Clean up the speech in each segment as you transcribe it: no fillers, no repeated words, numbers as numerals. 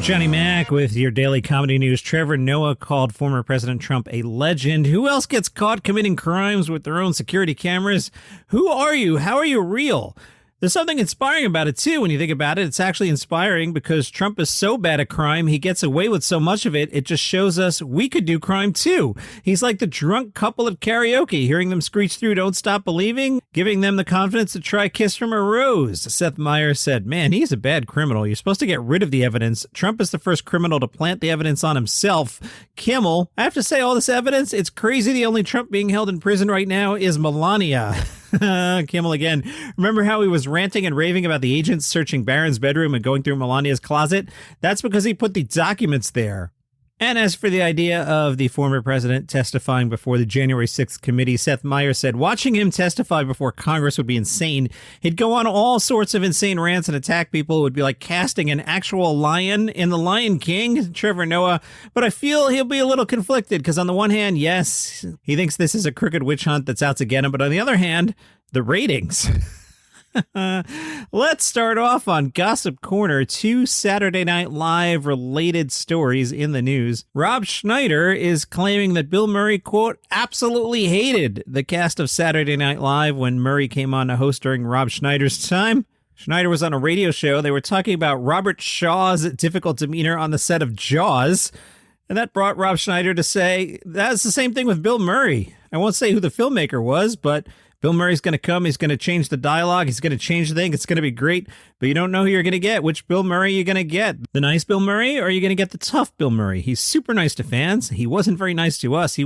Johnny Mac with your daily comedy news. Trevor Noah called former President Trump a legend. Who else gets caught committing crimes with their own security cameras? Who are you? How are you real? There's something inspiring about it, too. When you think about it, it's actually inspiring because Trump is so bad at crime. He gets away with so much of it. It just shows us we could do crime, too. He's like the drunk couple at karaoke, hearing them screech through Don't Stop Believing, giving them the confidence to try Kiss from a Rose. Seth Meyers said, man, he's a bad criminal. You're supposed to get rid of the evidence. Trump is the first criminal to plant the evidence on himself. Kimmel, I have to say, all this evidence, it's crazy. The only Trump being held in prison right now is Melania. Kimmel again. Remember how he was ranting and raving about the agents searching Barron's bedroom and going through Melania's closet? That's because he put the documents there. And as for the idea of the former president testifying before the January 6th committee, Seth Meyers said watching him testify before Congress would be insane. He'd go on all sorts of insane rants and attack people. It would be like casting an actual lion in The Lion King, Trevor Noah. But I feel he'll be a little conflicted because on the one hand, yes, he thinks this is a crooked witch hunt that's out to get him. But on the other hand, the ratings. Let's start off on Gossip Corner. Two Saturday Night Live related stories in the news. Rob Schneider is claiming that Bill Murray, quote, absolutely hated the cast of Saturday Night Live when Murray came on to host during Rob Schneider's time. Schneider was on a radio show. They were talking about Robert Shaw's difficult demeanor on the set of Jaws. And that brought Rob Schneider to say, that's the same thing with Bill Murray. I won't say who the filmmaker was, but Bill Murray's going to come. He's going to change the dialogue. He's going to change the thing. It's going to be great. But you don't know who you're going to get. Which Bill Murray you're going to get? The nice Bill Murray, or are you going to get the tough Bill Murray? He's super nice to fans. He wasn't very nice to us. He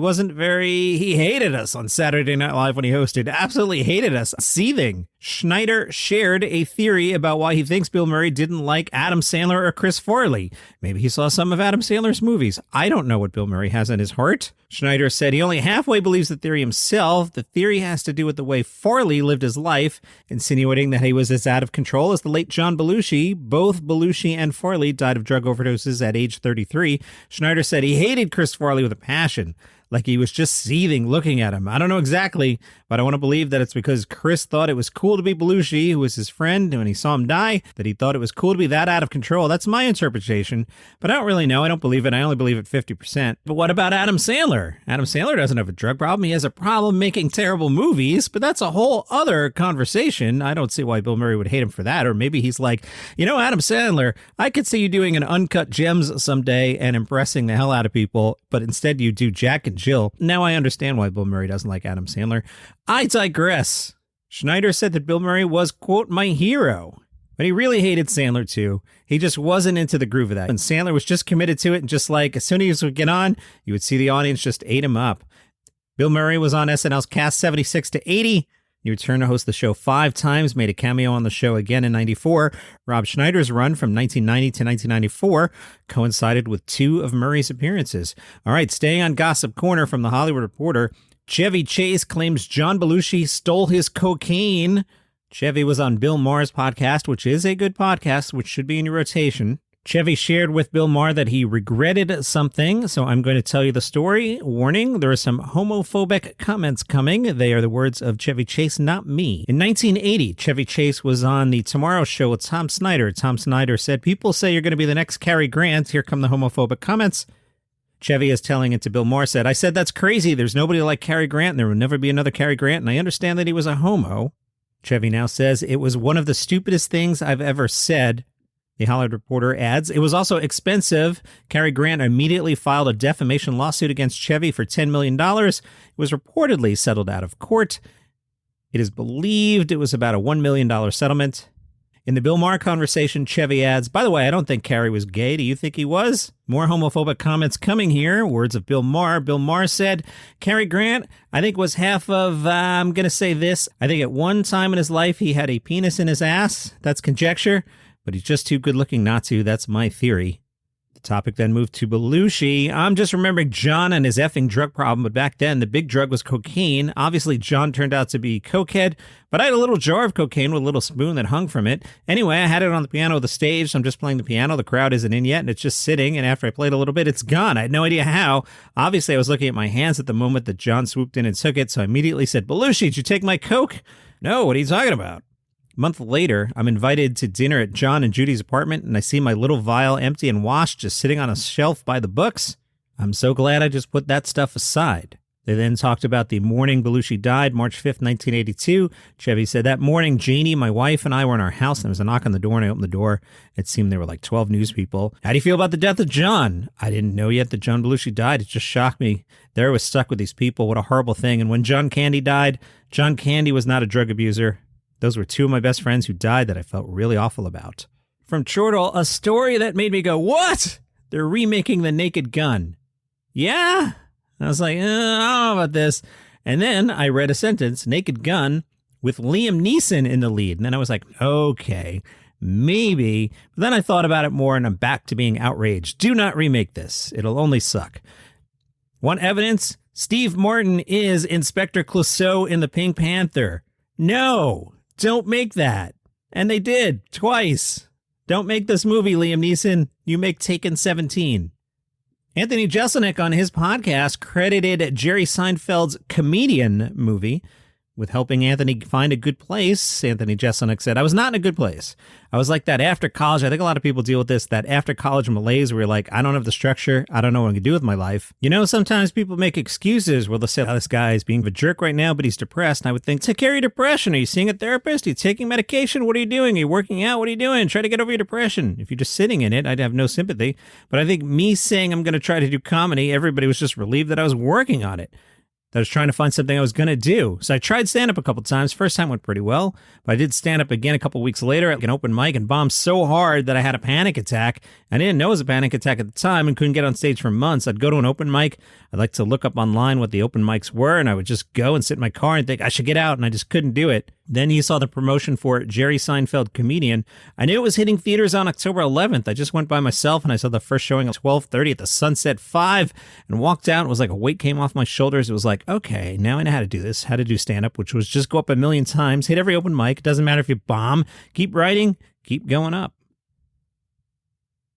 hated us on Saturday Night Live when he hosted. Absolutely hated us. Seething. Schneider shared a theory about why he thinks Bill Murray didn't like Adam Sandler or Chris Farley. Maybe he saw some of Adam Sandler's movies. I don't know what Bill Murray has in his heart. Schneider said he only halfway believes the theory himself. The theory has to do with the way Farley lived his life, insinuating that he was as out of control as the late John Belushi. Both Belushi and Farley died of drug overdoses at age 33. Schneider said he hated Chris Farley with a passion, like he was just seething looking at him. I don't know exactly, but I want to believe that it's because Chris thought it was cool to be Belushi, who was his friend, and when he saw him die, that he thought it was cool to be that out of control. That's my interpretation, but I don't really know. I don't believe it. I only believe it 50%. But what about Adam Sandler? Adam Sandler doesn't have a drug problem. He has a problem making terrible movies, but that's a whole other conversation. I don't see why Bill Murray would hate him for that. Or maybe he's like, you know, Adam Sandler, I could see you doing an Uncut Gems someday and impressing the hell out of people, but instead you do Jack and Jill. Now I understand why Bill Murray doesn't like Adam Sandler. I digress. Schneider said that Bill Murray was, quote, my hero. But he really hated Sandler, too. He just wasn't into the groove of that. And Sandler was just committed to it. And just like as soon as he would get on, you would see the audience just ate him up. Bill Murray was on SNL's cast 76 to 80. He returned to host the show 5 times, made a cameo on the show again in 94. Rob Schneider's run from 1990 to 1994 coincided with 2 of Murray's appearances. All right, staying on Gossip Corner from The Hollywood Reporter, Chevy Chase claims John Belushi stole his cocaine. Chevy was on Bill Maher's podcast, which is a good podcast, which should be in your rotation. Chevy shared with Bill Maher that he regretted something, so I'm going to tell you the story. Warning, there are some homophobic comments coming. They are the words of Chevy Chase, not me. In 1980, Chevy Chase was on The Tomorrow Show with Tom Snyder. Tom Snyder said, people say you're going to be the next Cary Grant. Here come the homophobic comments. Chevy is telling it to Bill Maher, said, I said that's crazy. There's nobody like Cary Grant, and there will never be another Cary Grant, and I understand that he was a homo. Chevy now says, it was one of the stupidest things I've ever said. The Hollywood Reporter adds, it was also expensive. Cary Grant immediately filed a defamation lawsuit against Chevy for $10 million. It was reportedly settled out of court. It is believed it was about a $1 million settlement. In the Bill Maher conversation, Chevy adds, by the way, I don't think Cary was gay. Do you think he was? More homophobic comments coming here. Words of Bill Maher. Bill Maher said, Cary Grant, I think was half of, I'm going to say this. I think at one time in his life, he had a penis in his ass. That's conjecture. But he's just too good looking not to. That's my theory. The topic then moved to Belushi. I'm just remembering John and his effing drug problem, but back then the big drug was cocaine. Obviously, John turned out to be cokehead, but I had a little jar of cocaine with a little spoon that hung from it. Anyway, I had it on the piano of the stage, so I'm just playing the piano. The crowd isn't in yet, and it's just sitting, and after I played a little bit, it's gone. I had no idea how. Obviously, I was looking at my hands at the moment that John swooped in and took it, so I immediately said, Belushi, did you take my coke? No, what are you talking about? A month later, I'm invited to dinner at John and Judy's apartment, and I see my little vial empty and washed just sitting on a shelf by the books. I'm so glad I just put that stuff aside. They then talked about the morning Belushi died, March 5th, 1982. Chevy said, that morning, Janie, my wife, and I were in our house, and there was a knock on the door, and I opened the door. It seemed there were like 12 news people. How do you feel about the death of John? I didn't know yet that John Belushi died. It just shocked me. There I was stuck with these people. What a horrible thing. And when John Candy died, John Candy was not a drug abuser. Those were two of my best friends who died that I felt really awful about. From Chortle, a story that made me go, what? They're remaking The Naked Gun. Yeah? I was like, I don't know about this. And then I read a sentence, Naked Gun, with Liam Neeson in the lead. And then I was like, okay, maybe. But then I thought about it more, and I'm back to being outraged. Do not remake this. It'll only suck. Want evidence? Steve Martin is Inspector Clouseau in The Pink Panther. No, don't make that. And they did, twice. Don't make this movie, Liam Neeson. You make Taken 17. Anthony Jeselnik on his podcast credited Jerry Seinfeld's Comedian movie with helping Anthony find a good place. Anthony Jeselnik said, I was not in a good place. I was like that after college. I think a lot of people deal with this, that after college malaise where you're like, I don't have the structure. I don't know what I'm going to do with my life. You know, sometimes people make excuses where they'll say, oh, this guy is being a jerk right now, but he's depressed. And I would think, take care of your depression. Are you seeing a therapist? Are you taking medication? What are you doing? Are you working out? What are you doing? Try to get over your depression. If you're just sitting in it, I'd have no sympathy. But I think me saying I'm going to try to do comedy, everybody was just relieved that I was working on it. That I was trying to find something I was going to do. So I tried stand-up a couple times. First time went pretty well, but I did stand-up again a couple weeks later at an open mic and bombed so hard that I had a panic attack. I didn't know it was a panic attack at the time and couldn't get on stage for months. I'd go to an open mic. I'd like to look up online what the open mics were, and I would just go and sit in my car and think I should get out, and I just couldn't do it. Then he saw the promotion for Jerry Seinfeld Comedian. I knew it was hitting theaters on October 11th. I just went by myself and I saw the first showing at 12:30 at the Sunset 5 and walked out. It was like a weight came off my shoulders. It was like, okay, now I know how to do this, how to do stand-up, which was just go up a million times, hit every open mic. It doesn't matter if you bomb, keep writing, keep going up.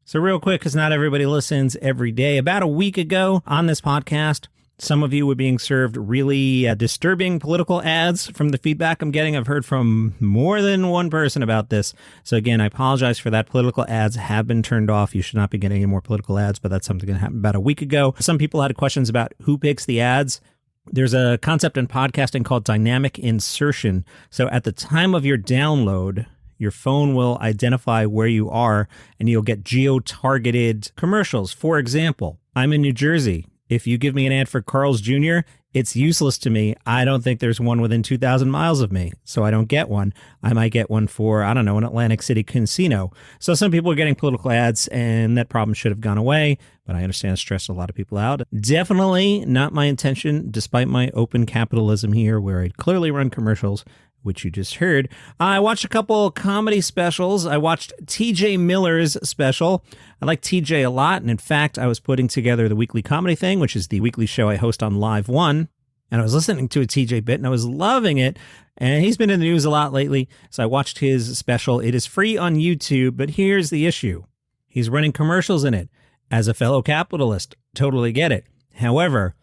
So real quick, because not everybody listens every day. About a week ago on this podcast, some of you were being served really disturbing political ads from the feedback I'm getting. I've heard from more than one person about this. So again, I apologize for that. Political ads have been turned off. You should not be getting any more political ads, but that's something that happened about a week ago. Some people had questions about who picks the ads. There's a concept in podcasting called dynamic insertion. So at the time of your download, your phone will identify where you are and you'll get geo-targeted commercials. For example, I'm in New Jersey. If you give me an ad for Carl's Jr., it's useless to me. I don't think there's one within 2,000 miles of me, so I don't get one. I might get one for, I don't know, an Atlantic City casino. So some people are getting political ads, and that problem should have gone away, but I understand it stressed a lot of people out. Definitely not my intention, despite my open capitalism here, where I clearly run commercials, which you just heard. I watched a couple comedy specials. I watched TJ Miller's special. I like TJ a lot, and in fact, I was putting together the Weekly Comedy Thing, which is the weekly show I host on Live One, and I was listening to a TJ bit, and I was loving it, and he's been in the news a lot lately, so I watched his special. It is free on YouTube, but here's the issue. He's running commercials in it. As a fellow capitalist, totally get it. However,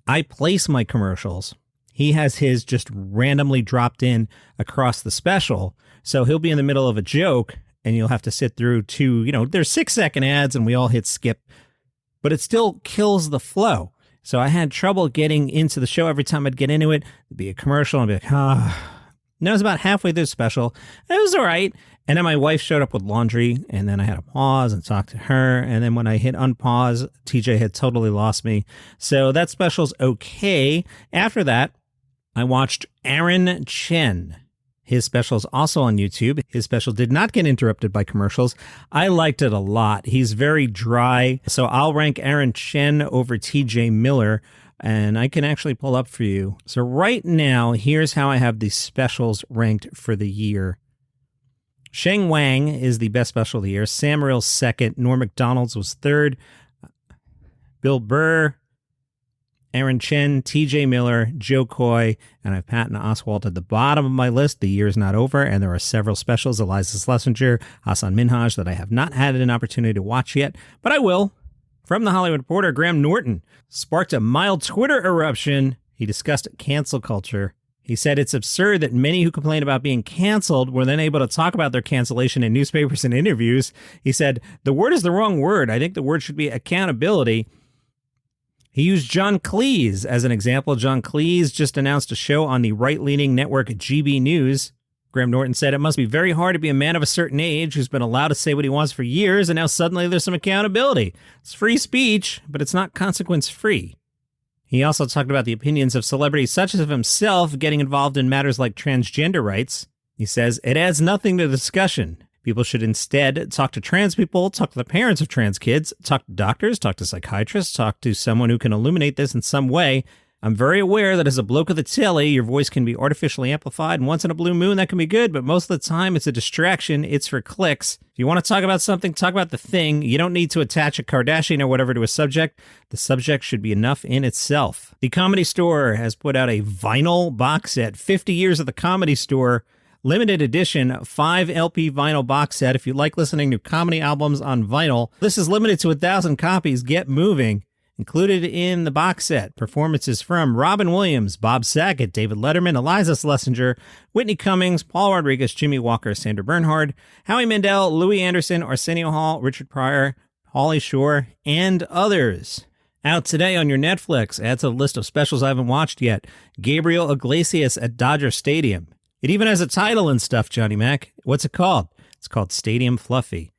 I place my commercials. He has his just randomly dropped in across the special. So he'll be in the middle of a joke and you'll have to sit through there's 6-second ads and we all hit skip, but it still kills the flow. So I had trouble getting into the show. Every time I'd get into it, it'd be a commercial and I'd be like, And it was about halfway through the special. It was all right. And then my wife showed up with laundry and then I had to pause and talk to her. And then when I hit unpause, TJ had totally lost me. So that special's okay. After that, I watched Aaron Chen. His special is also on YouTube. His special did not get interrupted by commercials. I liked it a lot. He's very dry. So I'll rank Aaron Chen over TJ Miller, and I can actually pull up for you. So right now, here's how I have these specials ranked for the year. Sheng Wang is the best special of the year. Sam Rill's second. Norm Macdonald's was third. Bill Burr, Aaron Chen, TJ Miller, Joe Coy, and I have Patton Oswalt at the bottom of my list. The year is not over, and there are several specials, Eliza Schlesinger, Hassan Minhaj, that I have not had an opportunity to watch yet, but I will. From The Hollywood Reporter, Graham Norton sparked a mild Twitter eruption. He discussed cancel culture He said it's absurd that many who complain about being canceled were then able to talk about their cancellation in newspapers and interviews. He said, the word is the wrong word. I think the word should be accountability. He used John Cleese as an example. John Cleese just announced a show on the right-leaning network GB News. Graham Norton said, it must be very hard to be a man of a certain age who's been allowed to say what he wants for years, and now suddenly there's some accountability. It's free speech, but it's not consequence-free. He also talked about the opinions of celebrities such as himself getting involved in matters like transgender rights. He says, it adds nothing to the discussion. People should instead talk to trans people, talk to the parents of trans kids, talk to doctors, talk to psychiatrists, talk to someone who can illuminate this in some way. I'm very aware that as a bloke of the telly, your voice can be artificially amplified, and once in a blue moon that can be good, but most of the time it's a distraction, it's for clicks. If you want to talk about something, talk about the thing. You don't need to attach a Kardashian or whatever to a subject. The subject should be enough in itself. The Comedy Store has put out a vinyl box set, 50 years of the Comedy Store, limited edition 5 LP vinyl box set. If you like listening to comedy albums on vinyl, this is limited to 1,000 copies. Get moving. Included in the box set, performances from Robin Williams, Bob Saget, David Letterman, Eliza Schlesinger, Whitney Cummings, Paul Rodriguez, Jimmy Walker, Sandra Bernhard, Howie Mandel, Louis Anderson, Arsenio Hall, Richard Pryor, Pauly Shore, and others. Out today on your Netflix, add to the list of specials I haven't watched yet, Gabriel Iglesias at Dodger Stadium. It even has a title and stuff, Johnny Mac. What's it called? It's called Stadium Fluffy.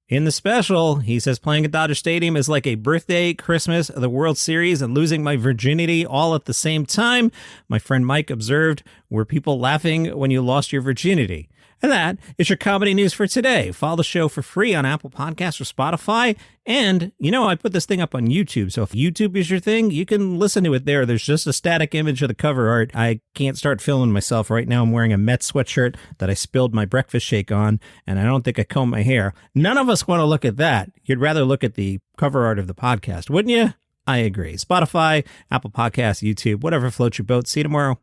In the special, he says playing at Dodger Stadium is like a birthday, Christmas, the World Series, and losing my virginity all at the same time. My friend Mike observed, were people laughing when you lost your virginity? And that is your comedy news for today. Follow the show for free on Apple Podcasts or Spotify. And, I put this thing up on YouTube. So if YouTube is your thing, you can listen to it there. There's just a static image of the cover art. I can't start filming myself right now. I'm wearing a Mets sweatshirt that I spilled my breakfast shake on, and I don't think I combed my hair. None of us want to look at that. You'd rather look at the cover art of the podcast, wouldn't you? I agree. Spotify, Apple Podcasts, YouTube, whatever floats your boat. See you tomorrow.